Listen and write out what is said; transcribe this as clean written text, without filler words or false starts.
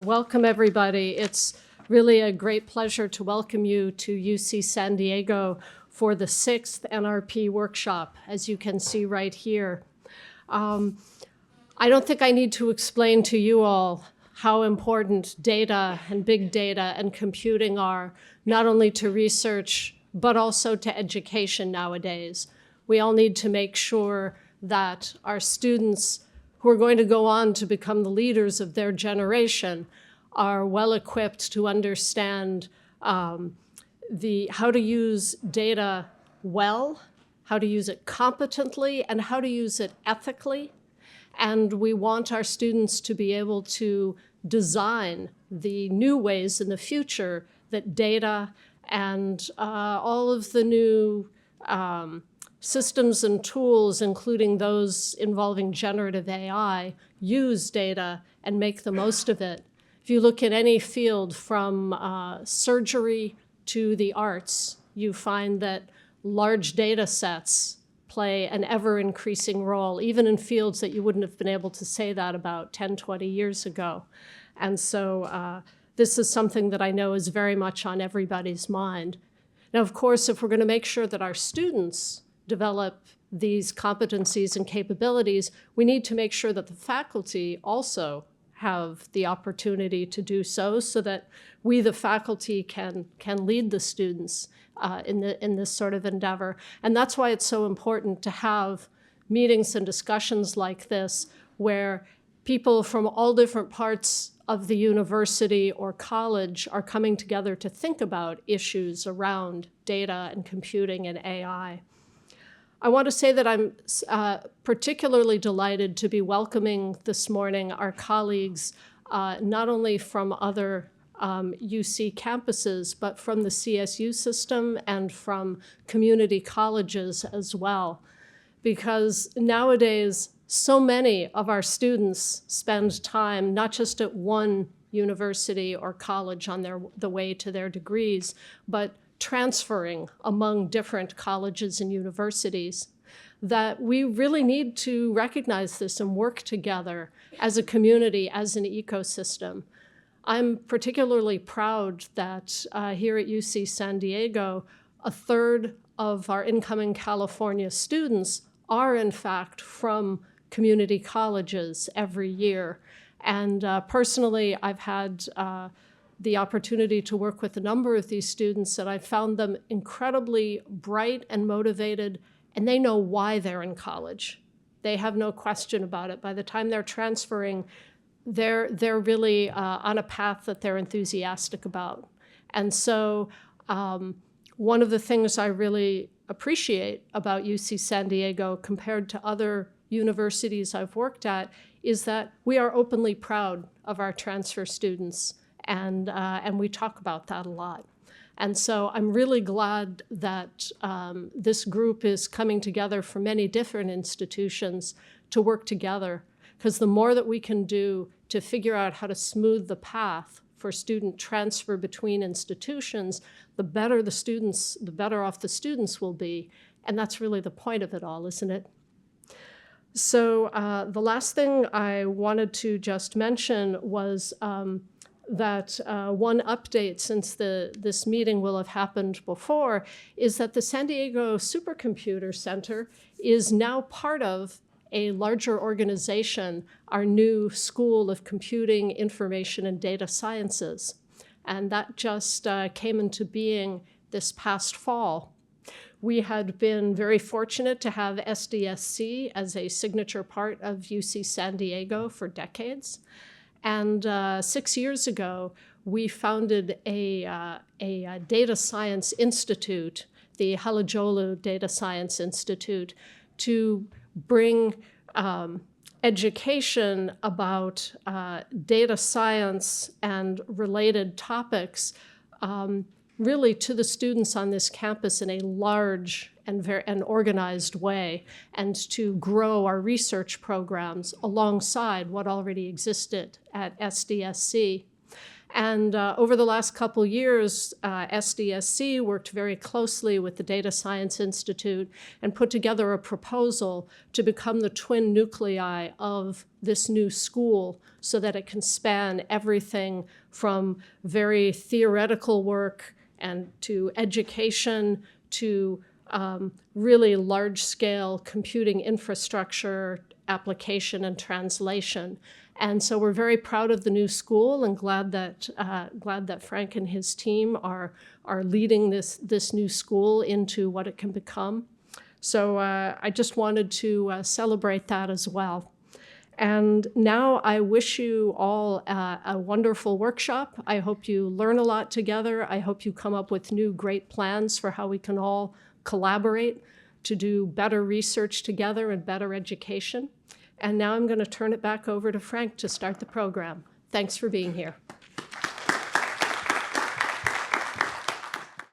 Welcome, everybody. It's really a great pleasure to welcome you to UC San Diego for the 6th NRP workshop, as you can see right here. I don't think I need to explain to you all how important data and big data and computing are, not only to research, but also to education nowadays. We all need to make sure that our students who are going to go on to become the leaders of their generation are well equipped to understand how to use data well, how to use it competently, and how to use it ethically. And we want our students to be able to design the new ways in the future that data and all of the new systems and tools, including those involving generative AI, use data and make the most of it. If you look at any field from surgery to the arts, you find that large data sets play an ever-increasing role, even in fields that you wouldn't have been able to say that about 10, 20 years ago. And so this is something that I know is very much on everybody's mind. Now, of course, if we're going to make sure that our students develop these competencies and capabilities, we need to make sure that the faculty also have the opportunity to do so that we, the faculty, can lead the students in this sort of endeavor. And that's why it's so important to have meetings and discussions like this, where people from all different parts of the university or college are coming together to think about issues around data and computing and AI. I want to say that I'm particularly delighted to be welcoming this morning our colleagues, not only from other UC campuses, but from the CSU system and from community colleges as well. Because nowadays, so many of our students spend time not just at one university or college on the way to their degrees, but transferring among different colleges and universities, that we really need to recognize this and work together as a community, as an ecosystem. I'm particularly proud that here at UC San Diego, a third of our incoming California students are in fact from community colleges every year. And personally, I've had the opportunity to work with a number of these students, and I found them incredibly bright and motivated, and they know why they're in college. They have no question about it. By the time they're transferring, they're really on a path that they're enthusiastic about. And so one of the things I really appreciate about UC San Diego compared to other universities I've worked at is that we are openly proud of our transfer students. And we talk about that a lot. And so I'm really glad that this group is coming together from many different institutions to work together, because the more that we can do to figure out how to smooth the path for student transfer between institutions, the better off the students will be. And that's really the point of it all, isn't it? So the last thing I wanted to just mention was that one update, since this meeting will have happened before, is that the San Diego Supercomputer Center is now part of a larger organization, our new School of Computing, Information, and Data Sciences. And that just came into being this past fall. We had been very fortunate to have SDSC as a signature part of UC San Diego for decades. And 6 years ago, we founded a data science institute, the Halajolu Data Science Institute, to bring education about data science and related topics really to the students on this campus in a large and organized way, and to grow our research programs alongside what already existed at SDSC. And over the last couple years, SDSC worked very closely with the Data Science Institute and put together a proposal to become the twin nuclei of this new school so that it can span everything from very theoretical work and to education to really large-scale computing infrastructure, application, and translation. And so we're very proud of the new school and glad that Frank and his team are leading this new school into what it can become. So I just wanted to celebrate that as well. And now I wish you all a wonderful workshop. I hope you learn a lot together. I hope you come up with new great plans for how we can all collaborate to do better research together and better education. And now I'm going to turn it back over to Frank to start the program. Thanks for being here.